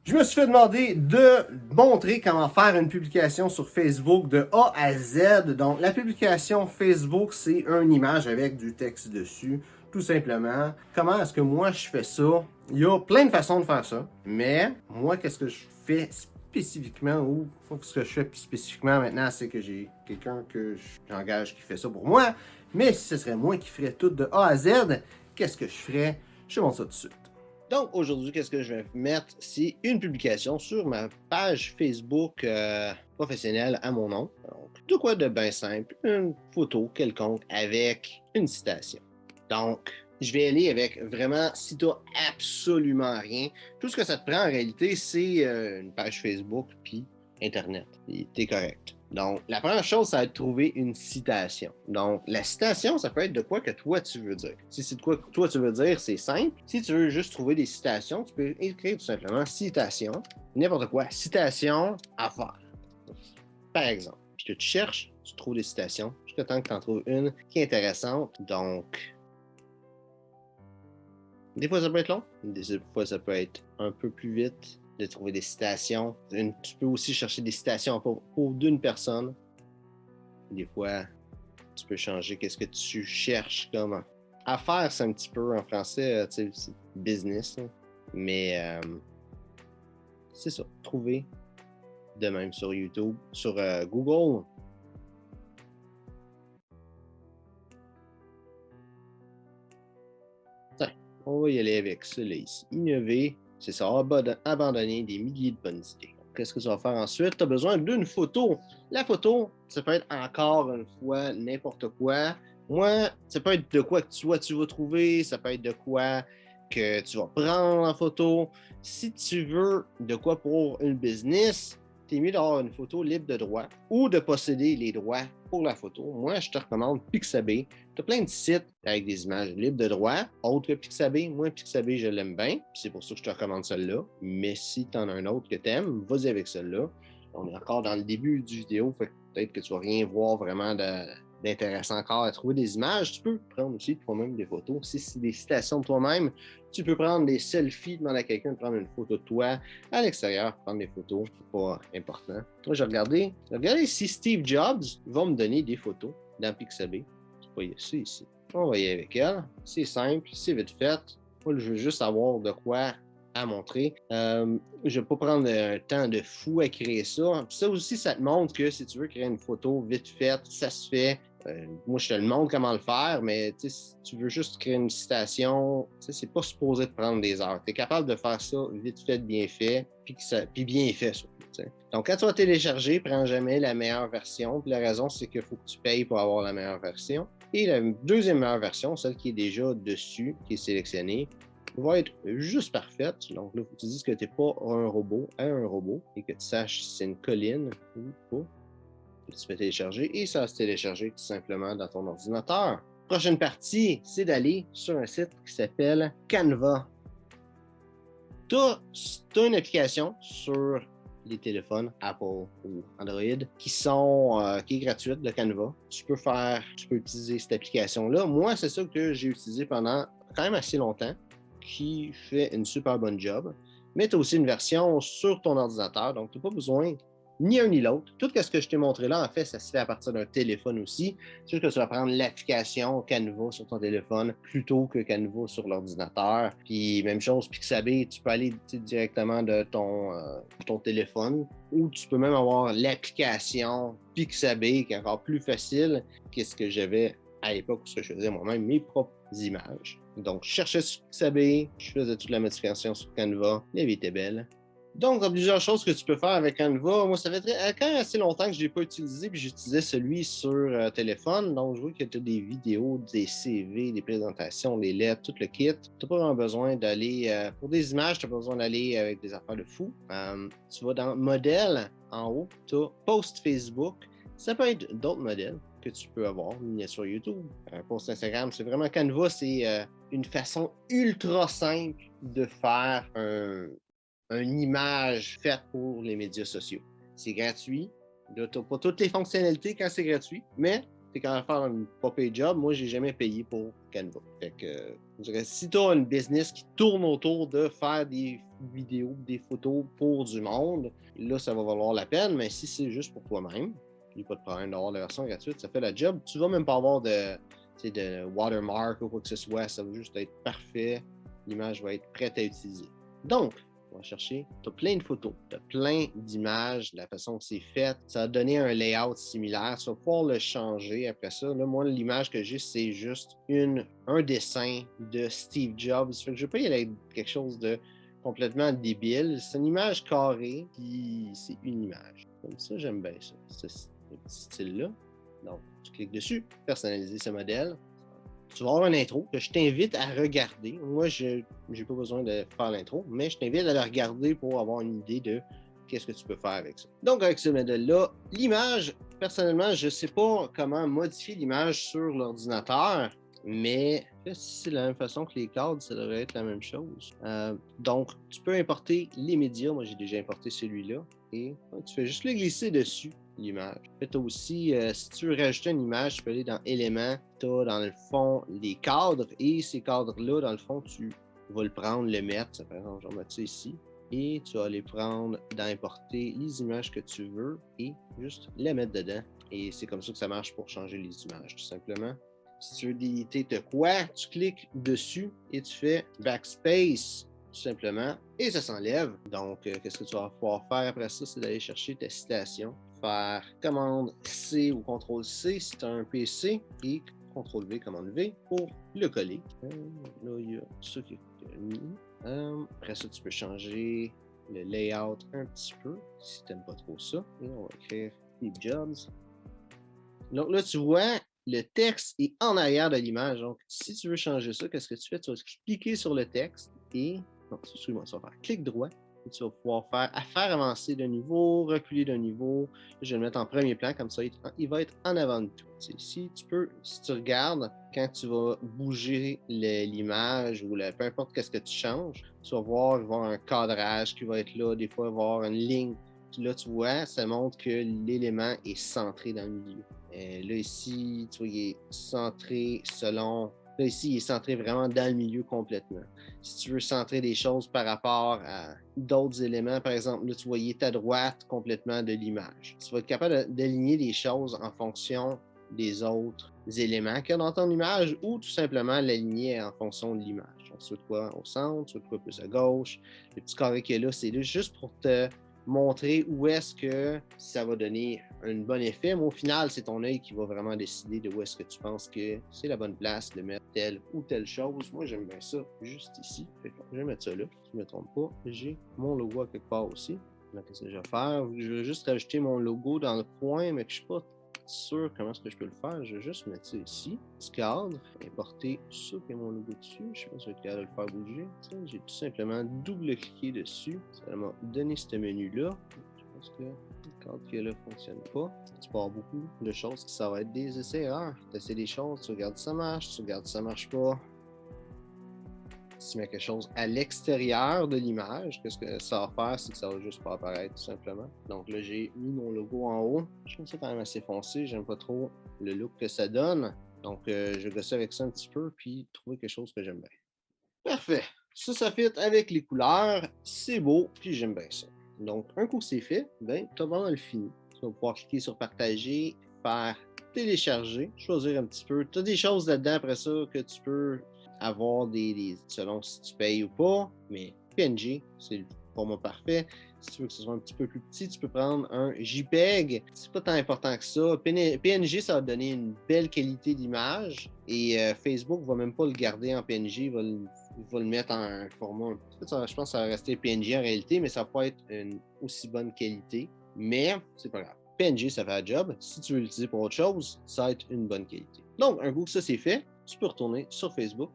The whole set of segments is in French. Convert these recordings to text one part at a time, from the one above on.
Je me suis fait demander de montrer comment faire une publication sur Facebook de A à Z. Donc, la publication Facebook, c'est une image avec du texte dessus, tout simplement. Comment est-ce que moi je fais ça? Il y a plein de façons de faire ça, mais moi, qu'est-ce que je fais spécifiquement ou ce que je fais spécifiquement maintenant, c'est que j'ai quelqu'un que j'engage qui fait ça pour moi. Mais si ce serait moi qui ferais tout de A à Z, qu'est-ce que je ferais? Je te montre ça tout de suite. Donc aujourd'hui, qu'est-ce que je vais mettre? C'est une publication sur ma page Facebook professionnelle à mon nom. Donc, de quoi de bien simple, une photo quelconque avec une citation. Donc, je vais aller avec vraiment, si tu n'as absolument rien, tout ce que ça te prend en réalité, c'est une page Facebook puis Internet. Et t'es correct. Donc, la première chose, ça va être de trouver une citation. Donc, la citation, ça peut être de quoi que toi, tu veux dire. Si c'est de quoi que toi, tu veux dire, c'est simple. Si tu veux juste trouver des citations, tu peux écrire tout simplement citation, n'importe quoi, citation à faire. Par exemple, puis que tu cherches, tu trouves des citations, jusqu'à temps que tu en trouves une qui est intéressante. Donc, des fois, ça peut être long, des fois, ça peut être un peu plus vite de trouver des citations. Tu peux aussi chercher des citations pour d'une personne. Des fois, tu peux changer qu'est-ce que tu cherches comme affaire, c'est un petit peu en français, tu sais, c'est business. Hein. Mais c'est ça, trouver de même sur YouTube, sur Google. Tiens, on va y aller avec ça là, ici. Innover, c'est ça, abandonner des milliers de bonnes idées. Qu'est-ce que tu vas faire ensuite? Tu as besoin d'une photo. La photo, ça peut être encore une fois n'importe quoi. Moi, ça peut être de quoi que tu vas trouver, ça peut être de quoi que tu vas prendre en photo. Si tu veux de quoi pour une business, t'es mieux d'avoir une photo libre de droit ou de posséder les droits pour la photo. Moi, je te recommande Pixabay. Tu as plein de sites avec des images libres de droit, autres que Pixabay. Moi, Pixabay, je l'aime bien, c'est pour ça que je te recommande celle-là. Mais si tu en as un autre que tu aimes, vas-y avec celle-là. On est encore dans le début du vidéo, fait que peut-être que tu vas rien voir vraiment d'intéressant encore à trouver des images. Tu peux prendre aussi toi-même des photos. Si c'est des citations de toi-même, tu peux prendre des selfies, demander à quelqu'un de prendre une photo de toi à l'extérieur, prendre des photos, c'est pas important. Moi, j'ai regardé si Steve Jobs va me donner des photos dans Pixabay. C'est pas ça ici. On va y aller avec elle. C'est simple, c'est vite fait. Moi, je veux juste avoir de quoi à montrer. Je vais pas prendre un temps de fou à créer ça. Ça aussi, ça te montre que si tu veux créer une photo vite faite, ça se fait. Moi, je te le montre comment le faire, mais si tu veux juste créer une citation, c'est pas supposé te prendre des heures. Tu es capable de faire ça vite fait, bien fait, puis bien fait surtout. T'sais. Donc, quand tu vas télécharger, prends jamais la meilleure version. Puis la raison, c'est qu'il faut que tu payes pour avoir la meilleure version. Et la deuxième meilleure version, celle qui est déjà dessus, qui est sélectionnée, va être juste parfaite. Donc là, il faut que tu dises que tu n'es pas un robot et que tu saches si c'est une colline ou pas. Tu peux télécharger et ça va se télécharger tout simplement dans ton ordinateur. Prochaine partie, c'est d'aller sur un site qui s'appelle Canva. Tu as une application sur les téléphones Apple ou Android qui est gratuite de Canva. Tu peux utiliser cette application-là. Moi, c'est ça que j'ai utilisé pendant quand même assez longtemps, qui fait une super bonne job. Mais tu as aussi une version sur ton ordinateur, donc tu n'as pas besoin ni un ni l'autre. Tout ce que je t'ai montré là, en fait, ça se fait à partir d'un téléphone aussi. C'est juste que tu vas prendre l'application Canva sur ton téléphone plutôt que Canva sur l'ordinateur. Puis même chose, Pixabay, tu peux aller directement de ton téléphone ou tu peux même avoir l'application Pixabay qui est encore plus facile que ce que j'avais à l'époque où je faisais moi-même mes propres images. Donc, je cherchais sur Pixabay, je faisais toute la modification sur Canva, la vie était belle. Donc, il y a plusieurs choses que tu peux faire avec Canva. Moi, ça fait quand même assez longtemps que je ne l'ai pas utilisé, puis j'utilisais celui sur téléphone. Donc, je vois que tu as des vidéos, des CV, des présentations, des lettres, tout le kit. Tu n'as pas vraiment besoin d'aller, pour des images, tu n'as pas besoin d'aller avec des affaires de fou. Tu vas dans Modèle, en haut, tu as Post Facebook. Ça peut être d'autres modèles que tu peux avoir, miniature YouTube, un post Instagram. C'est vraiment Canva, c'est une façon ultra simple de faire une image faite pour les médias sociaux. C'est gratuit. Tu n'as pas toutes les fonctionnalités quand c'est gratuit, mais t'es quand même faire un pas pay job. Moi, j'ai jamais payé pour Canva. Fait que, je dirais, si tu as une business qui tourne autour de faire des vidéos, des photos pour du monde, là, ça va valoir la peine. Mais si c'est juste pour toi-même, il n'y a pas de problème d'avoir la version gratuite, ça fait la job. Tu vas même pas avoir de watermark ou quoi que ce soit. Ça va juste être parfait. L'image va être prête à utiliser. Donc, on va chercher, tu as plein de photos, tu as plein d'images, de la façon que c'est fait. Ça va donner un layout similaire. Tu vas pouvoir le changer après ça. Là, moi, l'image que j'ai, c'est juste un dessin de Steve Jobs. Fait que je ne vais pas y aller avec quelque chose de complètement débile. C'est une image carrée, puis c'est une image. Comme ça, j'aime bien ça, ce petit style-là. Donc, tu cliques dessus, personnaliser ce modèle. Tu vas avoir une intro que je t'invite à regarder. Moi, je n'ai pas besoin de faire l'intro, mais je t'invite à la regarder pour avoir une idée de qu'est-ce que tu peux faire avec ça. Donc, avec ce modèle-là, l'image, personnellement, je ne sais pas comment modifier l'image sur l'ordinateur, mais c'est de la même façon que les cadres, ça devrait être la même chose. Donc, tu peux importer les médias. Moi, j'ai déjà importé celui-là. Et tu fais juste le glisser dessus, l'image. Tu as aussi, si tu veux rajouter une image, tu peux aller dans Éléments, tu as dans le fond les cadres, et ces cadres-là, dans le fond, tu vas le prendre, le mettre. Par exemple, je vais mettre ça ici. Et tu vas aller prendre, d'importer les images que tu veux et juste les mettre dedans. Et c'est comme ça que ça marche pour changer les images, tout simplement. Si tu veux déliter de quoi, tu cliques dessus et tu fais Backspace, tout simplement, et ça s'enlève. Donc, qu'est-ce que tu vas pouvoir faire après ça, c'est d'aller chercher ta citation, faire commande C ou CTRL C si tu as un PC, et CTRL V, commande V pour le coller. Là, il y a ça qui est mis. Après ça, tu peux changer le layout un petit peu si tu n'aimes pas trop ça. Et on va écrire Steve Jobs. Donc là, tu vois, le texte est en arrière de l'image. Donc, si tu veux changer ça, qu'est-ce que tu fais? Tu vas cliquer sur le texte et... Non, excuse-moi, ça va faire clic droit. Et tu vas pouvoir faire avancer de niveau, reculer de niveau. Je vais le mettre en premier plan, comme ça, il va être en avant de tout. Si tu regardes, quand tu vas bouger l'image ou peu importe qu'est-ce que tu changes, tu vas voir, il va y avoir un cadrage qui va être là. Des fois, il va y avoir une ligne. Là, tu vois, ça montre que l'élément est centré dans le milieu. Là, ici, tu vois, il est centré selon... Là, ici, il est centré vraiment dans le milieu complètement. Si tu veux centrer des choses par rapport à d'autres éléments, par exemple, là, tu vois, il est à droite complètement de l'image. Tu vas être capable d'aligner les choses en fonction des autres éléments qu'il y a dans ton image ou tout simplement l'aligner en fonction de l'image. Donc, soit quoi au centre, soit quoi plus à gauche. Le petit carré qu'il y a là, c'est juste pour te montrer où est-ce que ça va donner un bon effet, mais au final, c'est ton œil qui va vraiment décider de où est-ce que tu penses que c'est la bonne place de mettre telle ou telle chose. Moi, j'aime bien ça juste ici. Je vais mettre ça là, je ne me trompe pas. J'ai mon logo à quelque part aussi. Donc, qu'est-ce que je vais faire? Je vais juste rajouter mon logo dans le coin, mais que je ne suis pas sûr comment est-ce que je peux le faire. Je vais juste mettre ça ici. Petit cadre, importer ça qui est mon logo dessus. Je ne sais pas si je vais être capable de le faire bouger. J'ai tout simplement double-cliqué dessus. Ça m'a donné ce menu-là. Je pense que le cadre qui est là ne fonctionne pas. Tu peux avoir beaucoup de choses qui ça va être des essais-erreurs. Tu essaies des choses, tu regardes si ça marche, tu regardes si ça marche pas. Si tu mets quelque chose à l'extérieur de l'image, qu'est-ce que ça va faire, c'est que ça va juste pas apparaître tout simplement. Donc là, j'ai mis mon logo en haut. Je trouve ça quand même assez foncé. J'aime pas trop le look que ça donne. Donc, je vais gosser avec ça un petit peu puis trouver quelque chose que j'aime bien. Parfait. Ça fit avec les couleurs. C'est beau puis j'aime bien ça. Donc, un coup que c'est fait, ben, tu as vraiment le fini. Tu vas pouvoir cliquer sur partager, faire télécharger, choisir un petit peu. Tu as des choses là-dedans après ça que tu peux avoir selon si tu payes ou pas, mais PNG, c'est le format parfait. Si tu veux que ce soit un petit peu plus petit, tu peux prendre un JPEG. C'est pas tant important que ça. PNG, ça va donner une belle qualité d'image et Facebook va même pas le garder en PNG, il va le mettre en un format. Je pense que ça va rester PNG en réalité, mais ça va pas être une aussi bonne qualité. Mais c'est pas grave. PNG, ça fait la job. Si tu veux l'utiliser pour autre chose, ça va être une bonne qualité. Donc, un coup que ça c'est fait, tu peux retourner sur Facebook.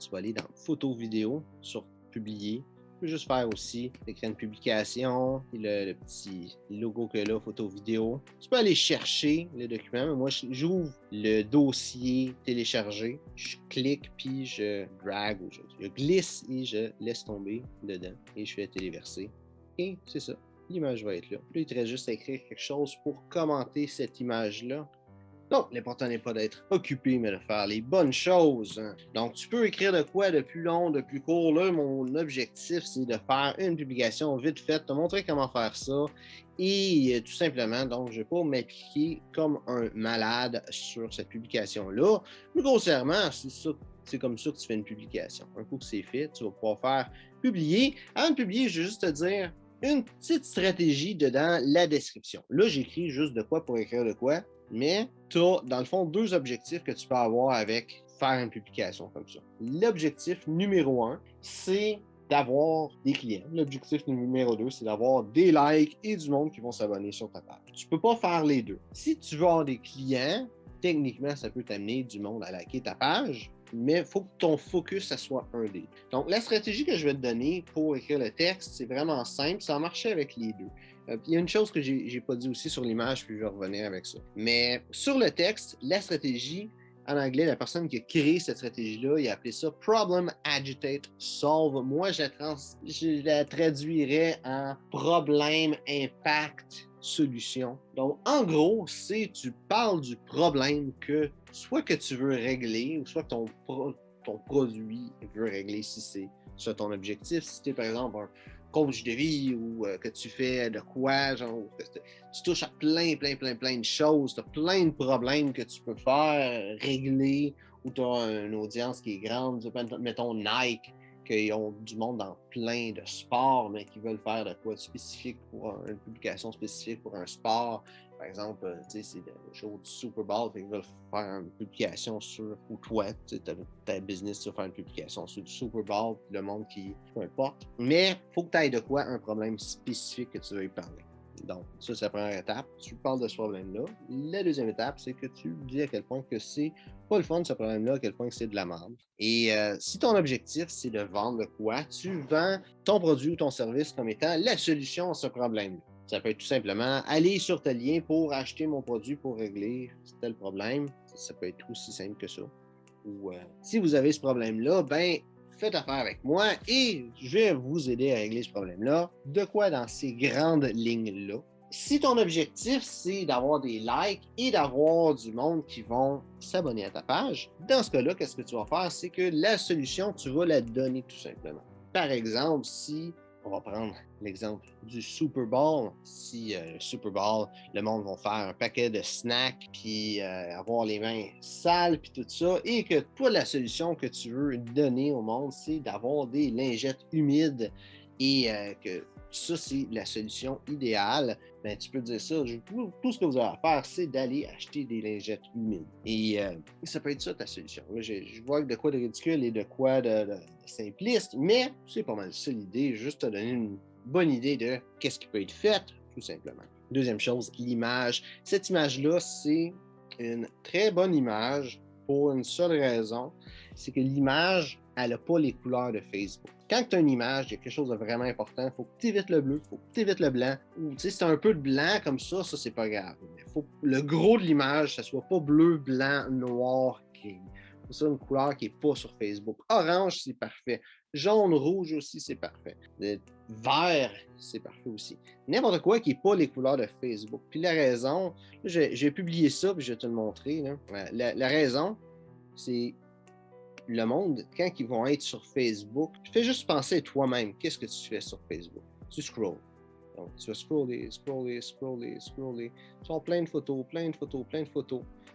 Tu vas aller dans Photos, vidéos, sur Publier. Tu peux juste faire aussi, écrire une publication, le petit logo que là, Photo, vidéo. Tu peux aller chercher le document. Mais moi, j'ouvre le dossier téléchargé. Je clique, puis je drag ou je glisse et je laisse tomber dedans. Et je fais téléverser. Et c'est ça. L'image va être là. Puis il te reste juste à écrire quelque chose pour commenter cette image-là. Donc, l'important n'est pas d'être occupé, mais de faire les bonnes choses. Donc, tu peux écrire de quoi de plus long, de plus court. Là, mon objectif, c'est de faire une publication vite faite, te montrer comment faire ça. Et tout simplement, donc, je ne vais pas m'appliquer comme un malade sur cette publication-là. Mais grossièrement, c'est comme ça que tu fais une publication. Un coup que c'est fait, tu vas pouvoir faire publier. Avant de publier, je vais juste te dire une petite stratégie dedans la description. Là, j'écris juste de quoi pour écrire de quoi. Mais tu as, dans le fond, deux objectifs que tu peux avoir avec faire une publication comme ça. L'objectif numéro 1, c'est d'avoir des clients. L'objectif numéro 2, c'est d'avoir des likes et du monde qui vont s'abonner sur ta page. Tu ne peux pas faire les deux. Si tu veux avoir des clients, techniquement, ça peut t'amener du monde à liker ta page, mais il faut que ton focus, ça soit un des deux. Donc, la stratégie que je vais te donner pour écrire le texte, c'est vraiment simple. Ça a marché avec les deux. Il y a une chose que je n'ai pas dit aussi sur l'image, puis je vais revenir avec ça. Mais sur le texte, la stratégie, en anglais, la personne qui a créé cette stratégie-là, il a appelé ça Problem, Agitate, Solve. Moi, je la traduirais en Problème, Impact, Solution. Donc, en gros, c'est tu parles du problème que soit que tu veux régler, ou soit que ton produit veut régler, si c'est ça ton objectif. Si tu es, par exemple, un coach de vie ou que tu fais de quoi, genre, tu touches à plein de choses, tu as plein de problèmes que tu peux faire, régler, ou tu as une audience qui est grande, mettons Nike, qui ont du monde dans plein de sports, mais qui veulent faire de quoi de spécifique pour une publication spécifique pour un sport. Par exemple, c'est le jour du Super Bowl, ils veulent faire une publication sur, ou toi, ta business, tu vas faire une publication sur le Super Bowl, le monde qui, peu importe. Mais il faut que tu ailles de quoi un problème spécifique que tu veux y parler. Donc, ça, c'est la première étape. Tu parles de ce problème-là. La deuxième étape, c'est que tu dis à quel point que c'est pas le fun, ce problème-là, à quel point que c'est de la merde. Et si ton objectif, c'est de vendre quoi, tu vends ton produit ou ton service comme étant la solution à ce problème-là. Ça peut être tout simplement aller sur tel lien pour acheter mon produit pour régler tel problème. Ça peut être aussi simple que ça. Ou si vous avez ce problème-là, ben faites affaire avec moi et je vais vous aider à régler ce problème-là. De quoi dans ces grandes lignes-là? Si ton objectif, c'est d'avoir des likes et d'avoir du monde qui vont s'abonner à ta page, dans ce cas-là, qu'est-ce que tu vas faire? C'est que la solution, tu vas la donner tout simplement. Par exemple, si on va prendre l'exemple du Super Bowl. Si le Super Bowl, le monde va faire un paquet de snacks, puis avoir les mains sales, puis tout ça, et que toi, la solution que tu veux donner au monde, c'est d'avoir des lingettes humides et que ça, c'est la solution idéale. Ben, tu peux dire ça. Tout ce que vous avez à faire, c'est d'aller acheter des lingettes humides. Et ça peut être ça ta solution. Là, je vois de quoi de ridicule et de quoi de simpliste, mais c'est pas mal ça l'idée. Juste te donner une bonne idée de qu'est-ce qui peut être fait, tout simplement. Deuxième chose, l'image. Cette image-là, c'est une très bonne image pour une seule raison, c'est que l'image, elle n'a pas les couleurs de Facebook. Quand tu as une image, il y a quelque chose de vraiment important. Il faut que tu évites le bleu, il faut que tu évites le blanc. Ou si c'est un peu de blanc comme ça, c'est pas grave. Il faut que le gros de l'image, ça soit pas bleu, blanc, noir, gris. C'est une couleur qui n'est pas sur Facebook. Orange, c'est parfait. Jaune, rouge aussi, c'est parfait. Vert, c'est parfait aussi. N'importe quoi qui n'est pas les couleurs de Facebook. Puis la raison, j'ai publié ça, puis je vais te le montrer. La raison, c'est le monde, quand ils vont être sur Facebook, fais juste penser à toi-même. Qu'est-ce que tu fais sur Facebook? Tu scrolls. Donc, tu vas scroller. Tu as plein de photos.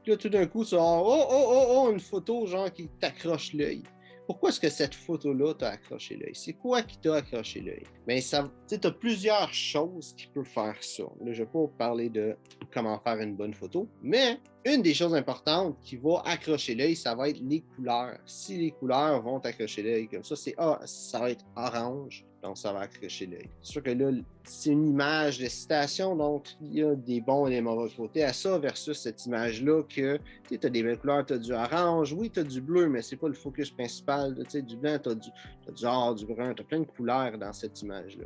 Puis là, tout d'un coup, tu as une photo genre qui t'accroche l'œil. Pourquoi est-ce que cette photo-là t'a accroché l'œil? C'est quoi qui t'a accroché l'œil? Bien, tu as plusieurs choses qui peuvent faire ça. Là, je ne vais pas parler de comment faire une bonne photo, mais une des choses importantes qui va accrocher l'œil, ça va être les couleurs. Si les couleurs vont accrocher l'œil comme ça, ça va être orange, donc ça va accrocher l'œil. C'est sûr que là, c'est une image de citation, donc il y a des bons et des mauvais côtés à ça versus cette image-là que tu as des belles couleurs, tu as du orange, oui, tu as du bleu, mais c'est pas le focus principal. Du blanc, tu as du or, du brun, tu as plein de couleurs dans cette image-là.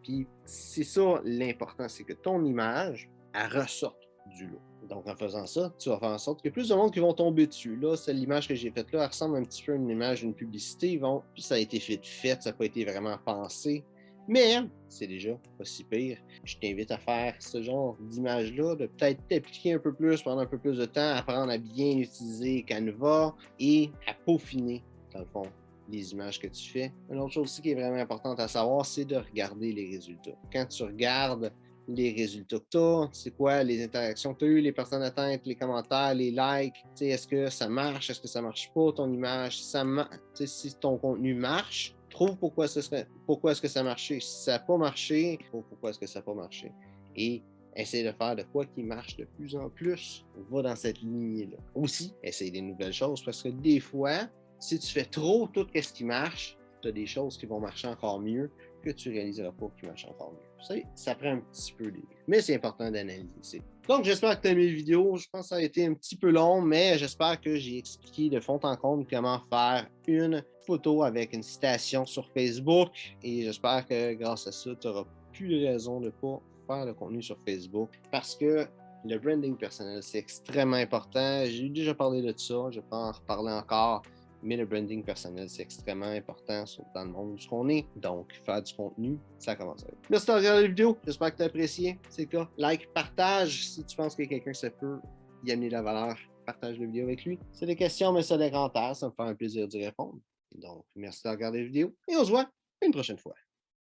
Puis c'est ça l'important, c'est que ton image, elle ressorte du lot. Donc, en faisant ça, tu vas faire en sorte qu'il y a plus de monde qui vont tomber dessus. Là, c'est l'image que j'ai faite là, elle ressemble un petit peu à une image d'une publicité. Puis ça a été fait, ça n'a pas été vraiment pensé. Mais c'est déjà pas si pire. Je t'invite à faire ce genre d'image-là, de peut-être t'appliquer un peu plus, prendre un peu plus de temps, apprendre à bien utiliser Canva et à peaufiner, dans le fond, les images que tu fais. Une autre chose aussi qui est vraiment importante à savoir, c'est de regarder les résultats. Quand tu regardes les résultats que tu as, c'est quoi les interactions que tu as eues, les personnes atteintes, les commentaires, les likes, est-ce que ça marche, est-ce que ça marche pas ton image, si ton contenu marche, trouve pourquoi est-ce que ça a marché. Si ça n'a pas marché, trouve pourquoi est-ce que ça n'a pas marché. Et essaye de faire de quoi qui marche de plus en plus. Va dans cette lignée-là. Aussi, essaye des nouvelles choses parce que des fois, si tu fais trop tout ce qui marche, tu as des choses qui vont marcher encore mieux que tu réaliseras pas qui marchent encore mieux. Ça prend un petit peu de... Mais c'est important d'analyser. Donc, j'espère que tu as aimé la vidéo. Je pense que ça a été un petit peu long, mais j'espère que j'ai expliqué de fond en comble comment faire une photo avec une citation sur Facebook. Et j'espère que grâce à ça, tu n'auras plus de raison de ne pas faire le contenu sur Facebook parce que le branding personnel, c'est extrêmement important. J'ai déjà parlé de ça, je peux en reparler encore. Mais le branding personnel, c'est extrêmement important dans le monde où on est. Donc, faire du contenu, ça commence à être. Merci d'avoir regardé la vidéo. J'espère que tu as apprécié. C'est le cas. Like, partage. Si tu penses que quelqu'un ça peut y amener de la valeur, partage la vidéo avec lui. C'est des questions, mais ça des commentaires. Ça me fait un plaisir d'y répondre. Donc, merci d'avoir regardé la vidéo et on se voit une prochaine fois.